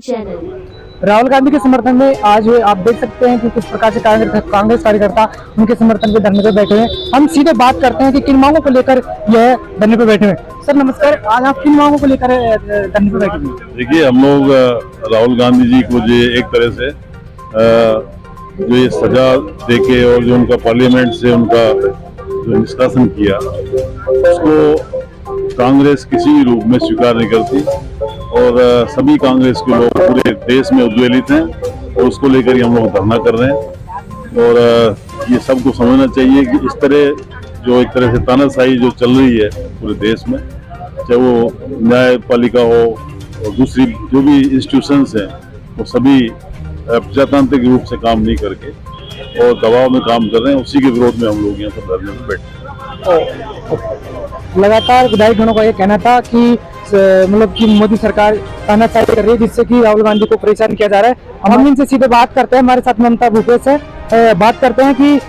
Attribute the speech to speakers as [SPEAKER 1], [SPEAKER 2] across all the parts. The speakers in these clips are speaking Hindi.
[SPEAKER 1] चैनल।
[SPEAKER 2] राहुल गांधी के समर्थन में आज आप देख सकते हैं कि किस प्रकार से कांग्रेस कार्यकर्ता उनके समर्थन पे धरने पे बैठे हैं। हम सीधे बात करते हैं कि किन मांगों को लेकर यह धरने पे बैठे हैं। सर नमस्कार, आज आप किन मांगों को लेकर धरने पे बैठे हैं?
[SPEAKER 3] देखिए, हम लोग राहुल गांधी जी को जो एक तरह से जो ये सजा देके और जो उनका पार्लियामेंट से उनका जो निष्कासन किया उसको कांग्रेस किसी भी रूप में स्वीकार नहीं करती और सभी कांग्रेस के लोग पूरे देश में उद्वेलित हैं और उसको लेकर ही हम लोग धरना कर रहे हैं। और ये सबको समझना चाहिए कि इस तरह जो एक तरह से तानाशाही जो चल रही है पूरे देश में, चाहे वो न्यायपालिका हो और दूसरी जो भी इंस्टीट्यूशंस हैं, वो सभी प्रजातांत्रिक रूप से काम नहीं करके और दबाव में काम कर रहे हैं। उसी के विरोध में हम लोग यहाँ पर धरने में बैठे हैं।
[SPEAKER 2] लगातार विधायक जनों का ये कहना था कि मतलब कि मोदी सरकार तानाशाही कर रही है, जिससे कि राहुल गांधी को परेशान किया जा रहा है। हम इनसे सीधे बात करते हैं। हमारे साथ ममता भूपेश है। बात करते हैं कि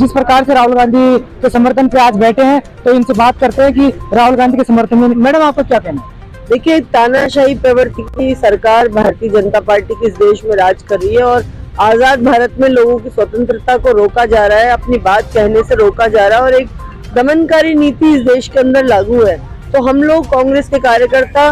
[SPEAKER 2] जिस प्रकार से राहुल गांधी के समर्थन पे आज बैठे हैं, तो इनसे बात करते हैं कि राहुल गांधी के समर्थन में मैडम आपका क्या कहना है?
[SPEAKER 4] देखिए, तानाशाही प्रवृत्ति की सरकार भारतीय जनता पार्टी की इस देश में राज कर रही है और आजाद भारत में लोगों की स्वतंत्रता को रोका जा रहा है, अपनी बात कहने से रोका जा रहा है और एक दमनकारी नीति इस देश के अंदर लागू है। तो हम लोग कांग्रेस के कार्यकर्ता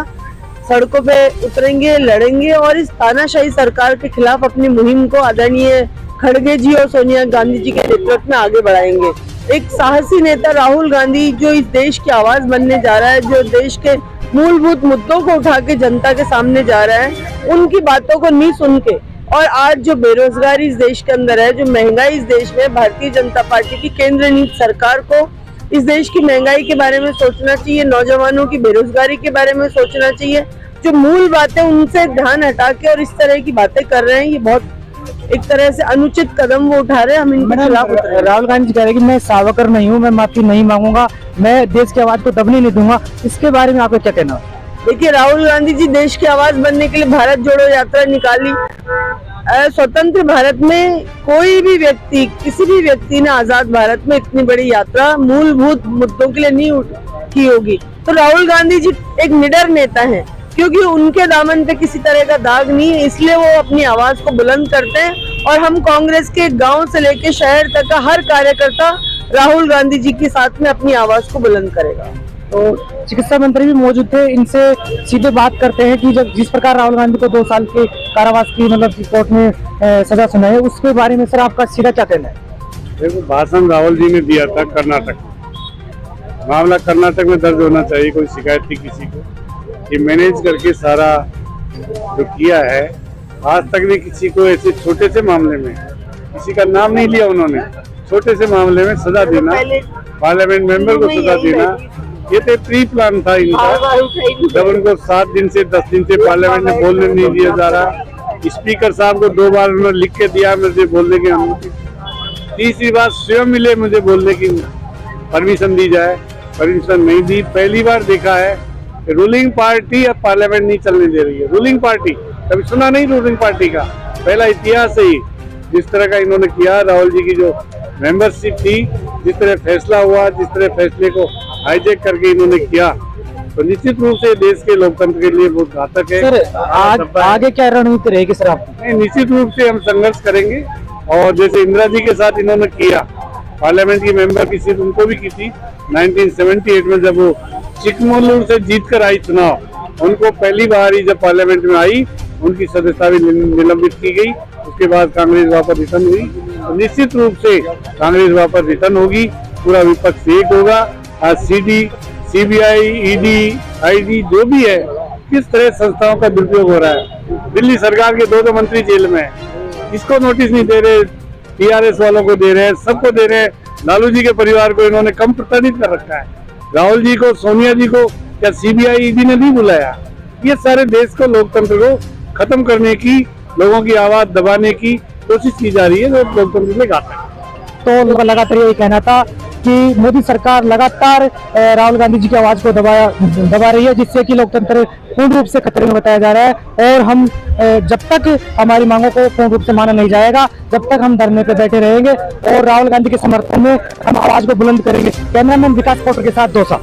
[SPEAKER 4] सड़कों पे उतरेंगे, लड़ेंगे और इस तानाशाही सरकार के खिलाफ अपनी मुहिम को आदरणीय खड़गे जी और सोनिया गांधी जी के नेतृत्व में आगे बढ़ाएंगे। एक साहसी नेता राहुल गांधी जो इस देश की आवाज बनने जा रहा है, जो देश के मूलभूत मुद्दों को उठा के जनता के सामने जा रहा है, उनकी बातों को नहीं सुन के और आज जो बेरोजगारी इस देश के अंदर है, जो महंगाई इस देश में, भारतीय जनता पार्टी की केंद्र नीति सरकार को इस देश की महंगाई के बारे में सोचना चाहिए, नौजवानों की बेरोजगारी के बारे में सोचना चाहिए। जो मूल बातें उनसे ध्यान हटा के और इस तरह की बातें कर रहे हैं, ये बहुत एक तरह से अनुचित कदम वो उठा रहे हैं। हम इनके खिलाफ
[SPEAKER 2] राहुल गांधी जी कह रहे हैं कि मैं सावरकर नहीं हूँ, मैं माफी नहीं मांगूंगा, मैं देश की आवाज को दबने नहीं दूंगा। इसके बारे में आपका क्या कहना है?
[SPEAKER 4] देखिए, राहुल गांधी जी देश की आवाज बनने के लिए भारत जोड़ो यात्रा निकाली। स्वतंत्र भारत में कोई भी व्यक्ति, किसी भी व्यक्ति ने आजाद भारत में इतनी बड़ी यात्रा मूलभूत मुद्दों के लिए नहीं की होगी। तो राहुल गांधी जी एक निडर नेता हैं, क्योंकि उनके दामन पे किसी तरह का दाग नहीं है, इसलिए वो अपनी आवाज को बुलंद करते हैं। और हम कांग्रेस के गांव से लेके शहर तक का हर कार्यकर्ता राहुल गांधी जी के साथ में अपनी आवाज को बुलंद करेगा।
[SPEAKER 2] तो चिकित्सा मंत्री भी मौजूद थे, इनसे सीधे बात करते हैं कि जब जिस प्रकार राहुल गांधी को 2 साल के कारावास की मतलब कोर्ट में सजा सुनाई है, उसके बारे में सर आपका सीधा क्या कहना है?
[SPEAKER 5] देखो, भाषण राहुल जी ने दिया था कर्नाटक, मामला कर्नाटक में दर्ज होना चाहिए। कोई शिकायत थी किसी को, ये मैनेज करके सारा जो किया है, आज तक भी किसी को ऐसे छोटे से मामले में किसी का नाम नहीं लिया उन्होंने। छोटे से मामले में सजा देना, पार्लियामेंट मेंबर को सजा देना, ये तो प्री प्लान था इनका। जब उनको 7 दिन से 10 दिन से पार्लियामेंट में बोलने नहीं दिया जा रहा, स्पीकर साहब को 2 बार उन्होंने लिख के दिया मुझे बोलने की अनुमति, तीसरी बार स्वयं मिले मुझे बोलने की परमिशन दी जाए, परमिशन नहीं दी। पहली बार देखा है कि रूलिंग पार्टी अब पार्लियामेंट नहीं चलने दे रही है। रूलिंग पार्टी कभी सुना नहीं, रूलिंग पार्टी का पहला इतिहास है ही। जिस तरह का इन्होंने किया, राहुल जी की जो मेंबरशिप थी, जिस तरह फैसला हुआ, जिस तरह फैसले को हाईजैक करके इन्होंने किया, तो निश्चित रूप से देश के लोकतंत्र के लिए बहुत घातक है।
[SPEAKER 2] सर आगे क्या रणनीति रहेगी सर आपकी?
[SPEAKER 5] निश्चित रूप से हम संघर्ष करेंगे और जैसे इंदिरा जी के साथ इन्होंने किया, पार्लियामेंट की मेंबर की सीट उनको भी की थी 1978 में, जब वो चिकमगलूर से जीत कर आई चुनाव, उनको पहली बार ही जब पार्लियामेंट में आई उनकी सदस्यता भी निलंबित की गई। उसके बाद कांग्रेस वापस रिटर्न हुई, तो निश्चित रूप से कांग्रेस वापस रिटर्न होगी, पूरा विपक्ष एक होगा। आज सीडी, सीबीआई, ईडी, आईडी जो भी है, किस तरह संस्थाओं का दुरुपयोग हो रहा है। दिल्ली सरकार के 2 मंत्री जेल में है, इसको नोटिस नहीं दे रहे, टीआरएस वालों को दे रहे हैं, सबको दे रहे हैं। लालू जी के परिवार को इन्होंने कम प्रताड़ित कर रखा है। राहुल जी को, सोनिया जी को क्या सीबीआई, ईडी ने नहीं बुलाया? ये सारे देश को, लोकतंत्र को खत्म करने की, लोगों की आवाज दबाने की कोशिश की जा रही है, जो लोकतंत्र में घातक है।
[SPEAKER 2] तो लगातार यही कहना था कि मोदी सरकार लगातार राहुल गांधी जी की आवाज को दबा रही है, जिससे कि लोकतंत्र पूर्ण रूप से खतरे में बताया जा रहा है। और हम जब तक हमारी मांगों को पूर्ण रूप से माना नहीं जाएगा, जब तक हम धरने पे बैठे रहेंगे और राहुल गांधी के समर्थन में हम आवाज को बुलंद करेंगे। कैमरामैन विकास पोटर के साथ दोसा।